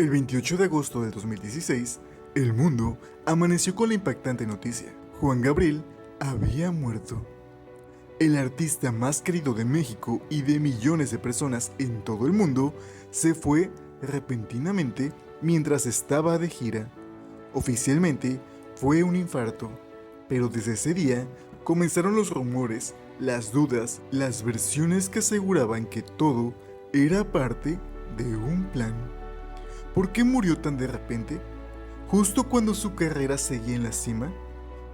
El 28 de agosto del 2016, el mundo amaneció con la impactante noticia. Juan Gabriel había muerto. El artista más querido de México y de millones de personas en todo el mundo se fue repentinamente mientras estaba de gira. Oficialmente fue un infarto, pero desde ese día comenzaron los rumores, las dudas, las versiones que aseguraban que todo era parte de un plan. ¿Por qué murió tan de repente? ¿Justo cuando su carrera seguía en la cima?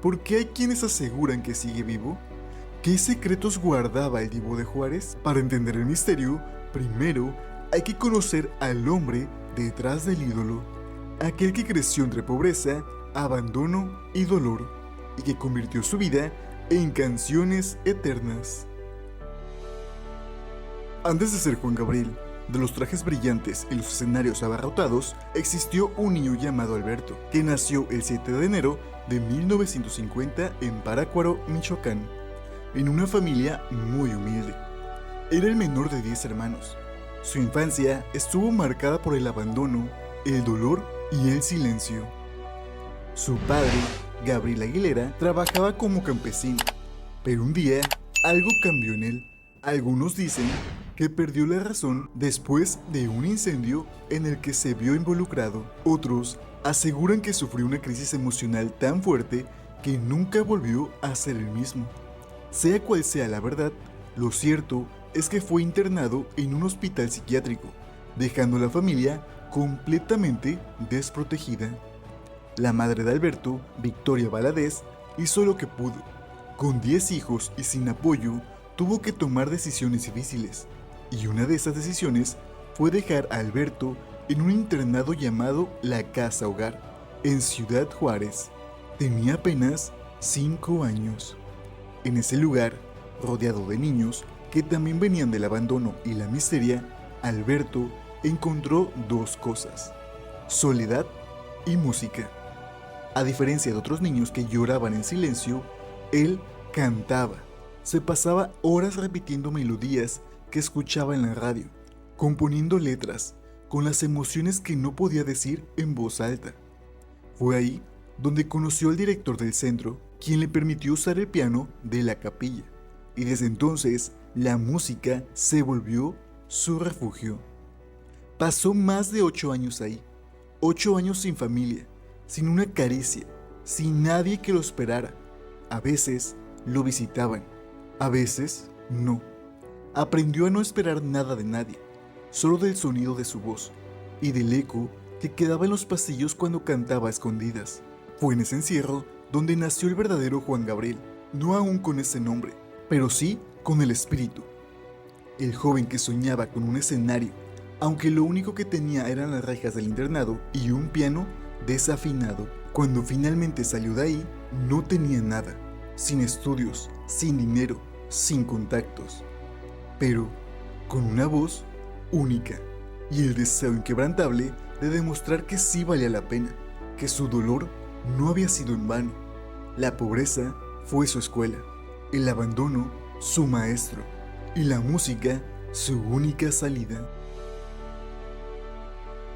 ¿Por qué hay quienes aseguran que sigue vivo? ¿Qué secretos guardaba el Divo de Juárez? Para entender el misterio, primero hay que conocer al hombre detrás del ídolo, aquel que creció entre pobreza, abandono y dolor, y que convirtió su vida en canciones eternas. Antes de ser Juan Gabriel, de los trajes brillantes y los escenarios abarrotados, existió un niño llamado Alberto, que nació el 7 de enero de 1950 en Parácuaro, Michoacán, en una familia muy humilde. Era el menor de 10 hermanos. Su infancia estuvo marcada por el abandono, el dolor y el silencio. Su padre, Gabriel Aguilera, trabajaba como campesino, pero un día algo cambió en él. Algunos dicen que perdió la razón después de un incendio en el que se vio involucrado. Otros aseguran que sufrió una crisis emocional tan fuerte que nunca volvió a ser el mismo. Sea cual sea la verdad, lo cierto es que fue internado en un hospital psiquiátrico, dejando a la familia completamente desprotegida. La madre de Alberto, Victoria Valadez, hizo lo que pudo. Con 10 hijos y sin apoyo, tuvo que tomar decisiones difíciles, y una de esas decisiones fue dejar a Alberto en un internado llamado La Casa Hogar, en Ciudad Juárez. Tenía apenas 5 años. En ese lugar, rodeado de niños que también venían del abandono y la miseria, Alberto encontró dos cosas: soledad y música. A diferencia de otros niños que lloraban en silencio, él cantaba. Se pasaba horas repitiendo melodías que escuchaba en la radio, componiendo letras con las emociones que no podía decir en voz alta. Fue ahí donde conoció al director del centro, quien le permitió usar el piano de la capilla, y desde entonces la música se volvió su refugio. Pasó más de 8 años ahí, 8 años sin familia, sin una caricia, sin nadie que lo esperara. A veces lo visitaban, a veces no. Aprendió a no esperar nada de nadie, solo del sonido de su voz y del eco que quedaba en los pasillos cuando cantaba a escondidas. Fue en ese encierro donde nació el verdadero Juan Gabriel, no aún con ese nombre, pero sí con el espíritu. El joven que soñaba con un escenario, aunque lo único que tenía eran las rejas del internado y un piano desafinado. Cuando finalmente salió de ahí, no tenía nada, sin estudios, sin dinero, sin contactos, pero con una voz única y el deseo inquebrantable de demostrar que sí valía la pena, que su dolor no había sido en vano. La pobreza fue su escuela, el abandono su maestro y la música su única salida.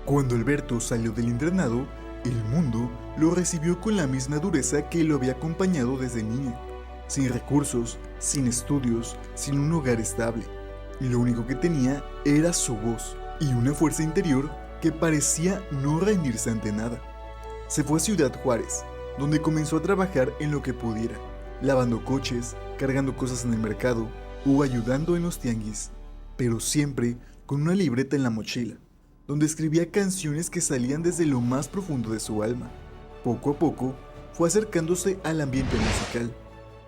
Cuando Alberto salió del internado, el mundo lo recibió con la misma dureza que lo había acompañado desde niño, sin recursos, sin estudios, sin un hogar estable. Y lo único que tenía era su voz y una fuerza interior que parecía no rendirse ante nada. Se fue a Ciudad Juárez, donde comenzó a trabajar en lo que pudiera, lavando coches, cargando cosas en el mercado o ayudando en los tianguis, pero siempre con una libreta en la mochila, donde escribía canciones que salían desde lo más profundo de su alma. Poco a poco fue acercándose al ambiente musical.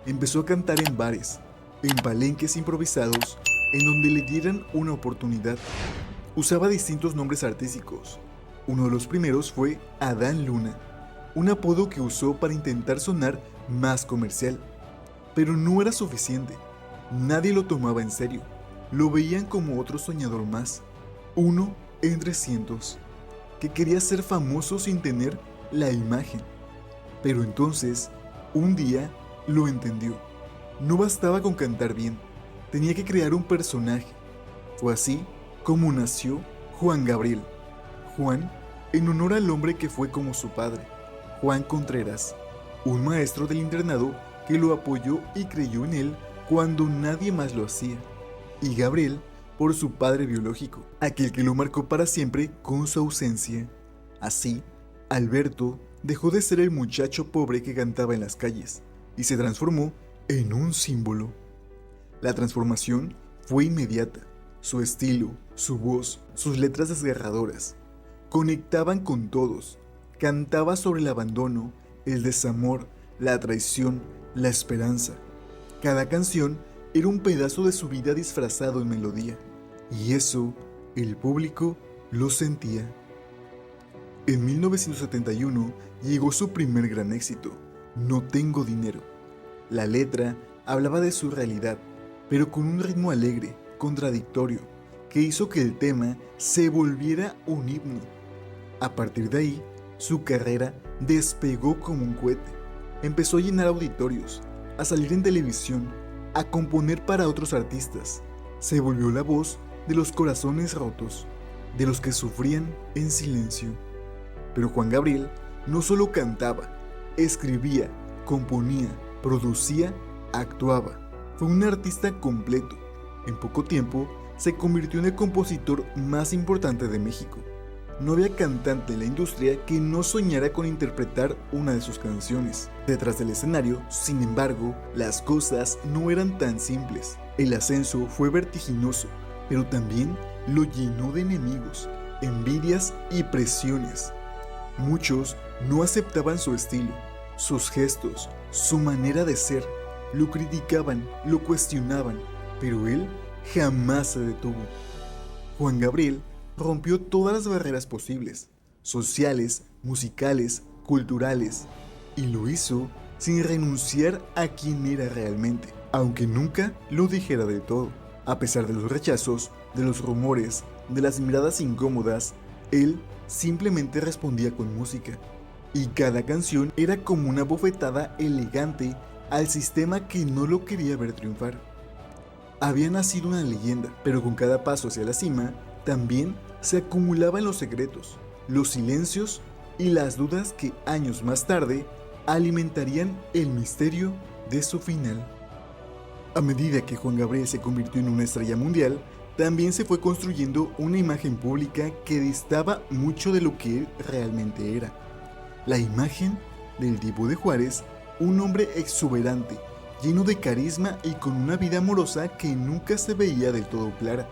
Empezó a cantar en bares, en palenques improvisados, en donde le dieran una oportunidad. Usaba distintos nombres artísticos. Uno de los primeros fue Adán Luna, un apodo que usó para intentar sonar más comercial. Pero no era suficiente. Nadie lo tomaba en serio. Lo veían como otro soñador más, uno entre cientos, que quería ser famoso sin tener la imagen. Pero entonces, un día, lo entendió. No bastaba con cantar bien, tenía que crear un personaje. Fue así como nació Juan Gabriel, Juan en honor al hombre que fue como su padre, Juan Contreras, un maestro del internado que lo apoyó y creyó en él cuando nadie más lo hacía, y Gabriel por su padre biológico, aquel que lo marcó para siempre con su ausencia. Así, Alberto dejó de ser el muchacho pobre que cantaba en las calles y se transformó en un símbolo. La transformación fue inmediata. Su estilo, su voz, sus letras desgarradoras conectaban con todos. Cantaba sobre el abandono, el desamor, la traición, la esperanza. Cada canción era un pedazo de su vida disfrazado en melodía, y eso el público lo sentía. En 1971 llegó su primer gran éxito, No tengo dinero. La letra hablaba de su realidad, pero con un ritmo alegre, contradictorio, que hizo que el tema se volviera un himno. A partir de ahí, su carrera despegó como un cohete. Empezó a llenar auditorios, a salir en televisión, a componer para otros artistas. Se volvió la voz de los corazones rotos, de los que sufrían en silencio. Pero Juan Gabriel no solo cantaba, escribía, componía, producía, actuaba. Fue un artista completo. En poco tiempo se convirtió en el compositor más importante de México. No había cantante en la industria que no soñara con interpretar una de sus canciones. Detrás del escenario, sin embargo, las cosas no eran tan simples. El ascenso fue vertiginoso, pero también lo llenó de enemigos, envidias y presiones. Muchos no aceptaban su estilo, sus gestos, su manera de ser. Lo criticaban, lo cuestionaban, pero él jamás se detuvo. Juan Gabriel rompió todas las barreras posibles, sociales, musicales, culturales, y lo hizo sin renunciar a quien era realmente, aunque nunca lo dijera del todo. A pesar de los rechazos, de los rumores, de las miradas incómodas, él simplemente respondía con música, y cada canción era como una bofetada elegante al sistema que no lo quería ver triunfar. Había nacido una leyenda, pero con cada paso hacia la cima, también se acumulaban los secretos, los silencios y las dudas que años más tarde alimentarían el misterio de su final. A medida que Juan Gabriel se convirtió en una estrella mundial, también se fue construyendo una imagen pública que distaba mucho de lo que él realmente era. La imagen del Divo de Juárez, un hombre exuberante, lleno de carisma y con una vida amorosa que nunca se veía del todo clara.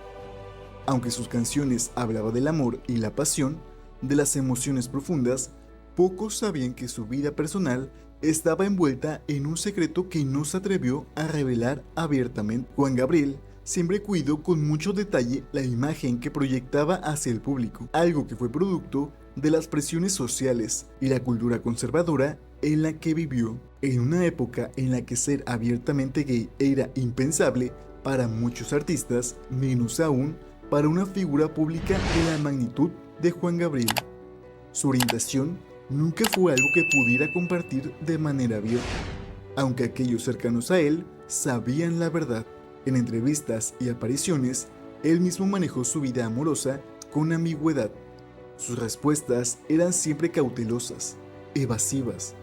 Aunque sus canciones hablaban del amor y la pasión, de las emociones profundas, pocos sabían que su vida personal estaba envuelta en un secreto que no se atrevió a revelar abiertamente. Juan Gabriel siempre cuidó con mucho detalle la imagen que proyectaba hacia el público, algo que fue producto de las presiones sociales y la cultura conservadora en la que vivió. En una época en la que ser abiertamente gay era impensable para muchos artistas, menos aún para una figura pública de la magnitud de Juan Gabriel. Su orientación nunca fue algo que pudiera compartir de manera abierta, aunque aquellos cercanos a él sabían la verdad. En entrevistas y apariciones, él mismo manejó su vida amorosa con ambigüedad. Sus respuestas eran siempre cautelosas, evasivas.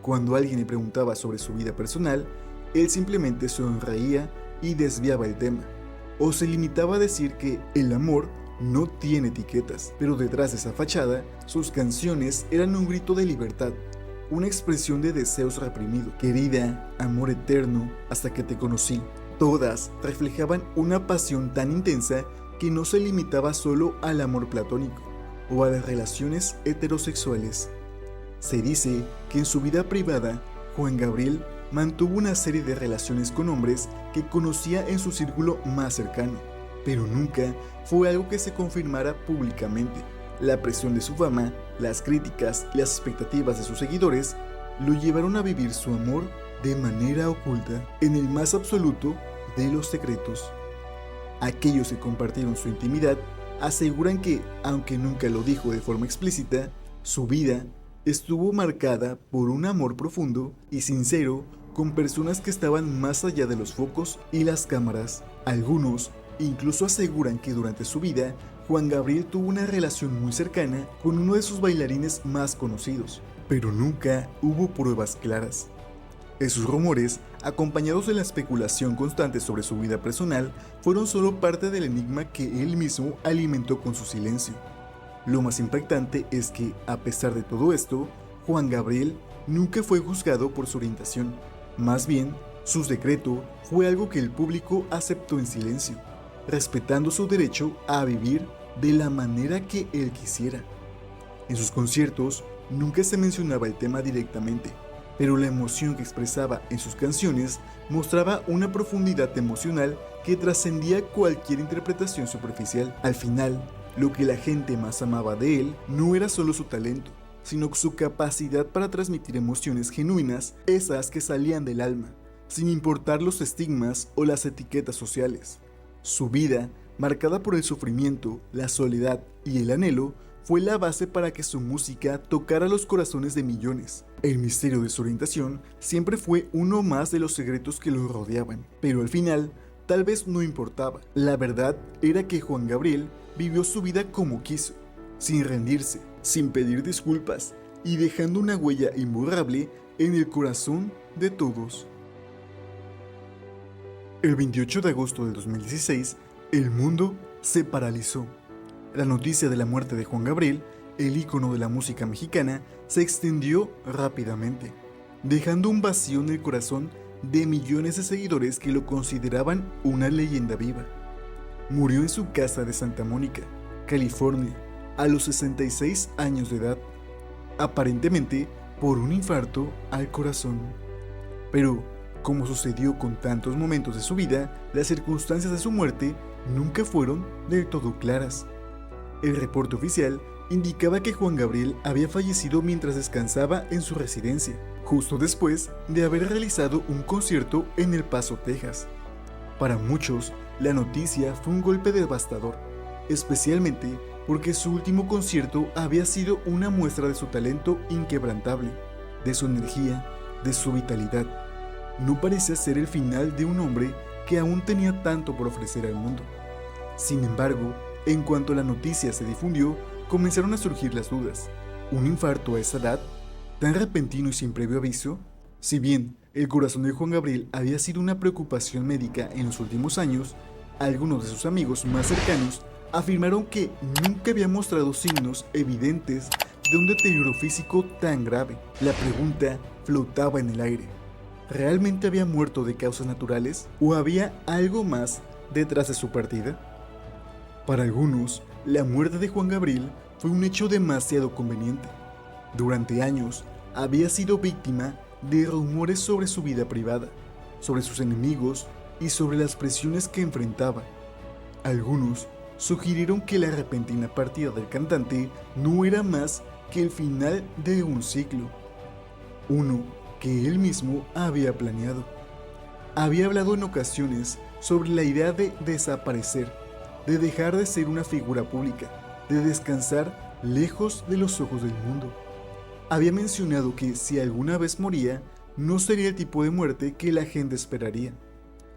Cuando alguien le preguntaba sobre su vida personal, él simplemente sonreía y desviaba el tema, o se limitaba a decir que el amor no tiene etiquetas, pero detrás de esa fachada, sus canciones eran un grito de libertad, una expresión de deseos reprimidos. Querida, amor eterno, hasta que te conocí. Todas reflejaban una pasión tan intensa que no se limitaba solo al amor platónico o a las relaciones heterosexuales. Se dice que en su vida privada, Juan Gabriel mantuvo una serie de relaciones con hombres que conocía en su círculo más cercano, pero nunca fue algo que se confirmara públicamente. La presión de su fama, las críticas y las expectativas de sus seguidores lo llevaron a vivir su amor de manera oculta, en el más absoluto de los secretos. Aquellos que compartieron su intimidad aseguran que, aunque nunca lo dijo de forma explícita, su vida estuvo marcada por un amor profundo y sincero con personas que estaban más allá de los focos y las cámaras. Algunos incluso aseguran que durante su vida, Juan Gabriel tuvo una relación muy cercana con uno de sus bailarines más conocidos, pero nunca hubo pruebas claras. Esos rumores, acompañados de la especulación constante sobre su vida personal, fueron solo parte del enigma que él mismo alimentó con su silencio. Lo más impactante es que, a pesar de todo esto, Juan Gabriel nunca fue juzgado por su orientación. Más bien, su secreto fue algo que el público aceptó en silencio, respetando su derecho a vivir de la manera que él quisiera. En sus conciertos nunca se mencionaba el tema directamente, pero la emoción que expresaba en sus canciones mostraba una profundidad emocional que trascendía cualquier interpretación superficial. Al final, lo que la gente más amaba de él no era solo su talento, sino su capacidad para transmitir emociones genuinas, esas que salían del alma, sin importar los estigmas o las etiquetas sociales. Su vida, marcada por el sufrimiento, la soledad y el anhelo, fue la base para que su música tocara los corazones de millones. El misterio de su orientación siempre fue uno más de los secretos que lo rodeaban, pero al final, tal vez no importaba. La verdad era que Juan Gabriel vivió su vida como quiso, sin rendirse, sin pedir disculpas y dejando una huella imborrable en el corazón de todos. El 28 de agosto de 2016, el mundo se paralizó. La noticia de la muerte de Juan Gabriel, el ícono de la música mexicana, se extendió rápidamente, dejando un vacío en el corazón de millones de seguidores que lo consideraban una leyenda viva. Murió en su casa de Santa Mónica, California, a los 66 años de edad, aparentemente por un infarto al corazón. Pero, como sucedió con tantos momentos de su vida, las circunstancias de su muerte nunca fueron del todo claras. El reporte oficial indicaba que Juan Gabriel había fallecido mientras descansaba en su residencia, justo después de haber realizado un concierto en El Paso, Texas. Para muchos, la noticia fue un golpe devastador, especialmente porque su último concierto había sido una muestra de su talento inquebrantable, de su energía, de su vitalidad. No parecía ser el final de un hombre que aún tenía tanto por ofrecer al mundo. Sin embargo, en cuanto la noticia se difundió, comenzaron a surgir las dudas. ¿Un infarto a esa edad? ¿Tan repentino y sin previo aviso? Si bien el corazón de Juan Gabriel había sido una preocupación médica en los últimos años, algunos de sus amigos más cercanos afirmaron que nunca había mostrado signos evidentes de un deterioro físico tan grave. La pregunta flotaba en el aire. ¿Realmente había muerto de causas naturales o había algo más detrás de su partida? Para algunos, la muerte de Juan Gabriel fue un hecho demasiado conveniente. Durante años, había sido víctima de rumores sobre su vida privada, sobre sus enemigos y sobre las presiones que enfrentaba. Algunos sugirieron que la repentina partida del cantante no era más que el final de un ciclo, uno que él mismo había planeado. Había hablado en ocasiones sobre la idea de desaparecer, de dejar de ser una figura pública, de descansar lejos de los ojos del mundo. Había mencionado que si alguna vez moría, no sería el tipo de muerte que la gente esperaría,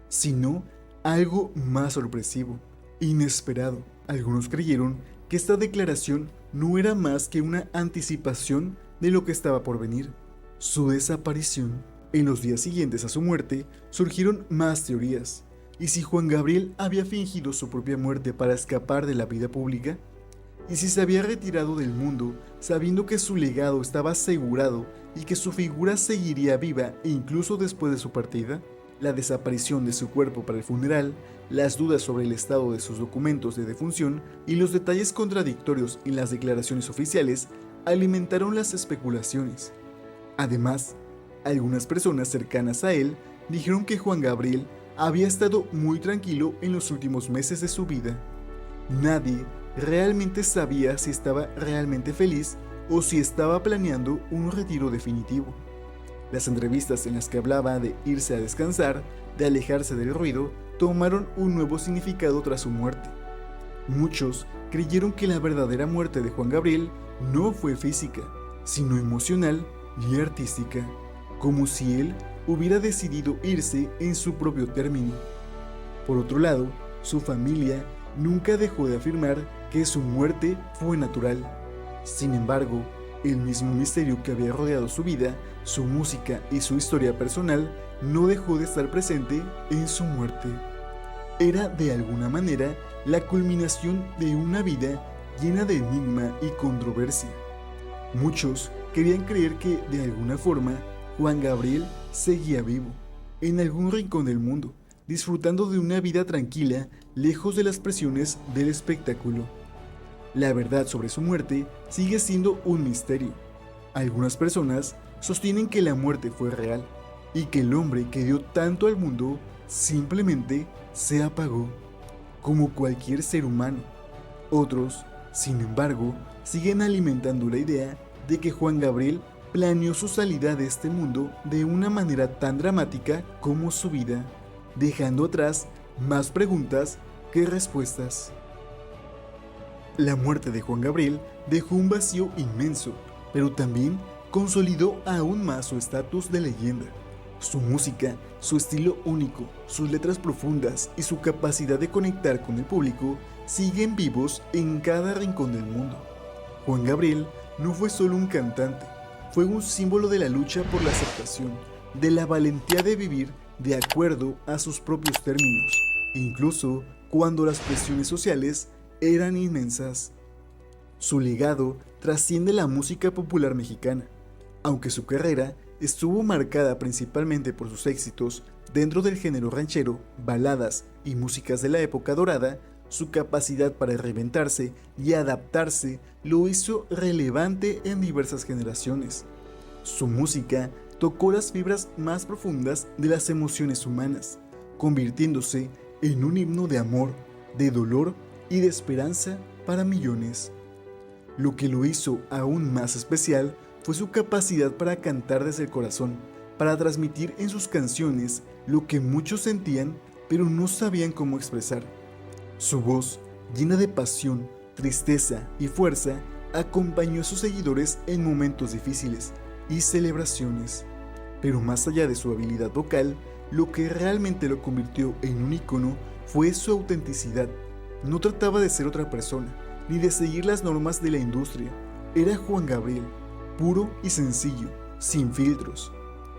sino algo más sorpresivo, inesperado. Algunos creyeron que esta declaración no era más que una anticipación de lo que estaba por venir, su desaparición. En los días siguientes a su muerte surgieron más teorías. ¿Y si Juan Gabriel había fingido su propia muerte para escapar de la vida pública? ¿Y si se había retirado del mundo sabiendo que su legado estaba asegurado y que su figura seguiría viva incluso después de su partida? La desaparición de su cuerpo para el funeral, las dudas sobre el estado de sus documentos de defunción y los detalles contradictorios en las declaraciones oficiales alimentaron las especulaciones. Además, algunas personas cercanas a él dijeron que Juan Gabriel había estado muy tranquilo en los últimos meses de su vida. Nadie realmente sabía si estaba realmente feliz o si estaba planeando un retiro definitivo. Las entrevistas en las que hablaba de irse a descansar, de alejarse del ruido, tomaron un nuevo significado tras su muerte. Muchos creyeron que la verdadera muerte de Juan Gabriel no fue física, sino emocional y artística, como si él hubiera decidido irse en su propio término. Por otro lado, su familia nunca dejó de afirmar que su muerte fue natural. Sin embargo, el mismo misterio que había rodeado su vida, su música y su historia personal no dejó de estar presente en su muerte. Era de alguna manera la culminación de una vida llena de enigma y controversia. Muchos querían creer que, de alguna forma, Juan Gabriel seguía vivo, en algún rincón del mundo, disfrutando de una vida tranquila, lejos de las presiones del espectáculo. La verdad sobre su muerte sigue siendo un misterio. Algunas personas sostienen que la muerte fue real y que el hombre que dio tanto al mundo simplemente se apagó, como cualquier ser humano. Otros, sin embargo, siguen alimentando la idea de que Juan Gabriel planeó su salida de este mundo de una manera tan dramática como su vida, dejando atrás más preguntas que respuestas. La muerte de Juan Gabriel dejó un vacío inmenso, pero también consolidó aún más su estatus de leyenda. Su música, su estilo único, sus letras profundas y su capacidad de conectar con el público siguen vivos en cada rincón del mundo. Juan Gabriel no fue solo un cantante, fue un símbolo de la lucha por la aceptación, de la valentía de vivir de acuerdo a sus propios términos, incluso cuando las presiones sociales eran inmensas. Su legado trasciende la música popular mexicana, aunque su carrera estuvo marcada principalmente por sus éxitos dentro del género ranchero, baladas y músicas de la época dorada. Su capacidad para reinventarse y adaptarse lo hizo relevante en diversas generaciones. Su música tocó las fibras más profundas de las emociones humanas, convirtiéndose en un himno de amor, de dolor y de esperanza para millones. Lo que lo hizo aún más especial fue su capacidad para cantar desde el corazón, para transmitir en sus canciones lo que muchos sentían pero no sabían cómo expresar. Su voz, llena de pasión, tristeza y fuerza, acompañó a sus seguidores en momentos difíciles y celebraciones. Pero más allá de su habilidad vocal, lo que realmente lo convirtió en un ícono fue su autenticidad. No trataba de ser otra persona, ni de seguir las normas de la industria. Era Juan Gabriel, puro y sencillo, sin filtros.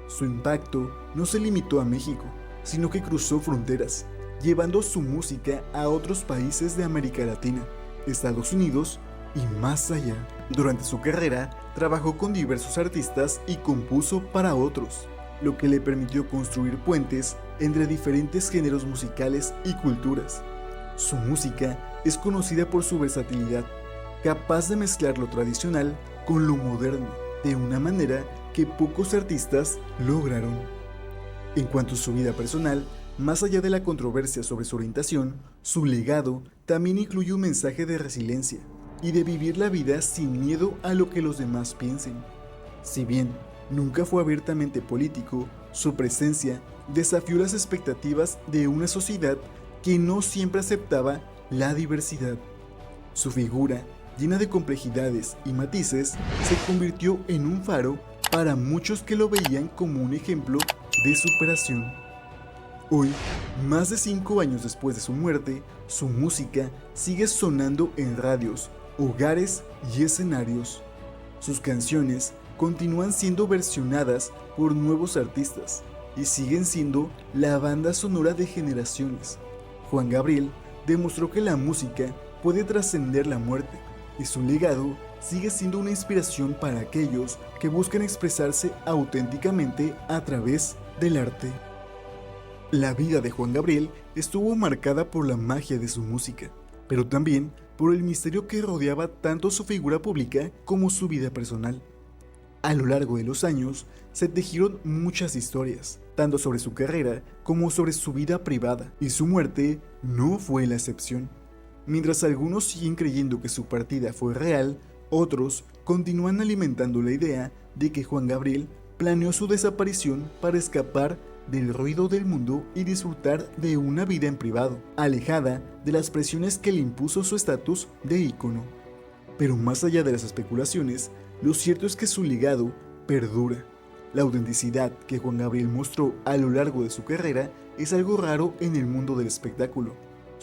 Su impacto no se limitó a México, sino que cruzó fronteras, llevando su música a otros países de América Latina, Estados Unidos y más allá. Durante su carrera, trabajó con diversos artistas y compuso para otros, lo que le permitió construir puentes entre diferentes géneros musicales y culturas. Su música es conocida por su versatilidad, capaz de mezclar lo tradicional con lo moderno, de una manera que pocos artistas lograron. En cuanto a su vida personal, más allá de la controversia sobre su orientación, su legado también incluye un mensaje de resiliencia y de vivir la vida sin miedo a lo que los demás piensen. Si bien nunca fue abiertamente político, su presencia desafió las expectativas de una sociedad que no siempre aceptaba la diversidad. Su figura, llena de complejidades y matices, se convirtió en un faro para muchos que lo veían como un ejemplo de superación. Hoy, más de 5 años después de su muerte, su música sigue sonando en radios, hogares y escenarios. Sus canciones continúan siendo versionadas por nuevos artistas y siguen siendo la banda sonora de generaciones. Juan Gabriel demostró que la música puede trascender la muerte y su legado sigue siendo una inspiración para aquellos que buscan expresarse auténticamente a través del arte. La vida de Juan Gabriel estuvo marcada por la magia de su música, pero también por el misterio que rodeaba tanto su figura pública como su vida personal. A lo largo de los años, se tejieron muchas historias, tanto sobre su carrera como sobre su vida privada, y su muerte no fue la excepción. Mientras algunos siguen creyendo que su partida fue real, otros continúan alimentando la idea de que Juan Gabriel planeó su desaparición para escapar del ruido del mundo y disfrutar de una vida en privado, alejada de las presiones que le impuso su estatus de ícono. Pero más allá de las especulaciones, lo cierto es que su legado perdura. La autenticidad que Juan Gabriel mostró a lo largo de su carrera es algo raro en el mundo del espectáculo.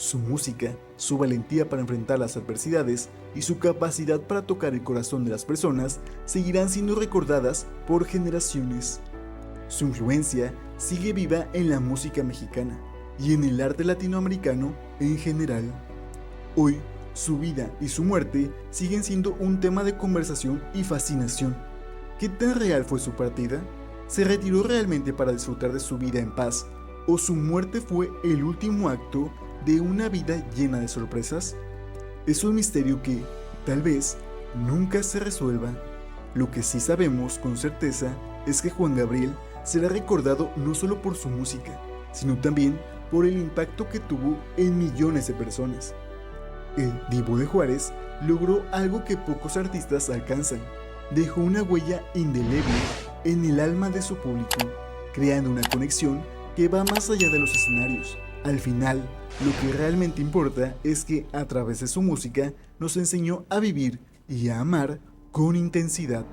Su música, su valentía para enfrentar las adversidades y su capacidad para tocar el corazón de las personas seguirán siendo recordadas por generaciones. Su influencia sigue viva en la música mexicana y en el arte latinoamericano en general. Hoy, su vida y su muerte siguen siendo un tema de conversación y fascinación. ¿Qué tan real fue su partida? ¿Se retiró realmente para disfrutar de su vida en paz? ¿O su muerte fue el último acto de una vida llena de sorpresas? Es un misterio que, tal vez, nunca se resuelva. Lo que sí sabemos con certeza es que Juan Gabriel será recordado no solo por su música, sino también por el impacto que tuvo en millones de personas. El Divo de Juárez logró algo que pocos artistas alcanzan. Dejó una huella indeleble en el alma de su público, creando una conexión que va más allá de los escenarios. Al final, lo que realmente importa es que a través de su música nos enseñó a vivir y a amar con intensidad,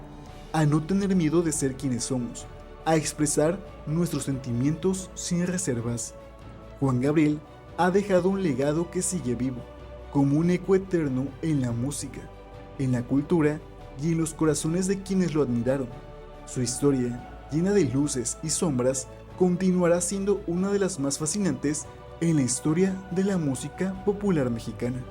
a no tener miedo de ser quienes somos, a expresar nuestros sentimientos sin reservas. Juan Gabriel ha dejado un legado que sigue vivo, como un eco eterno en la música, en la cultura y en los corazones de quienes lo admiraron. Su historia, llena de luces y sombras, continuará siendo una de las más fascinantes en la historia de la música popular mexicana.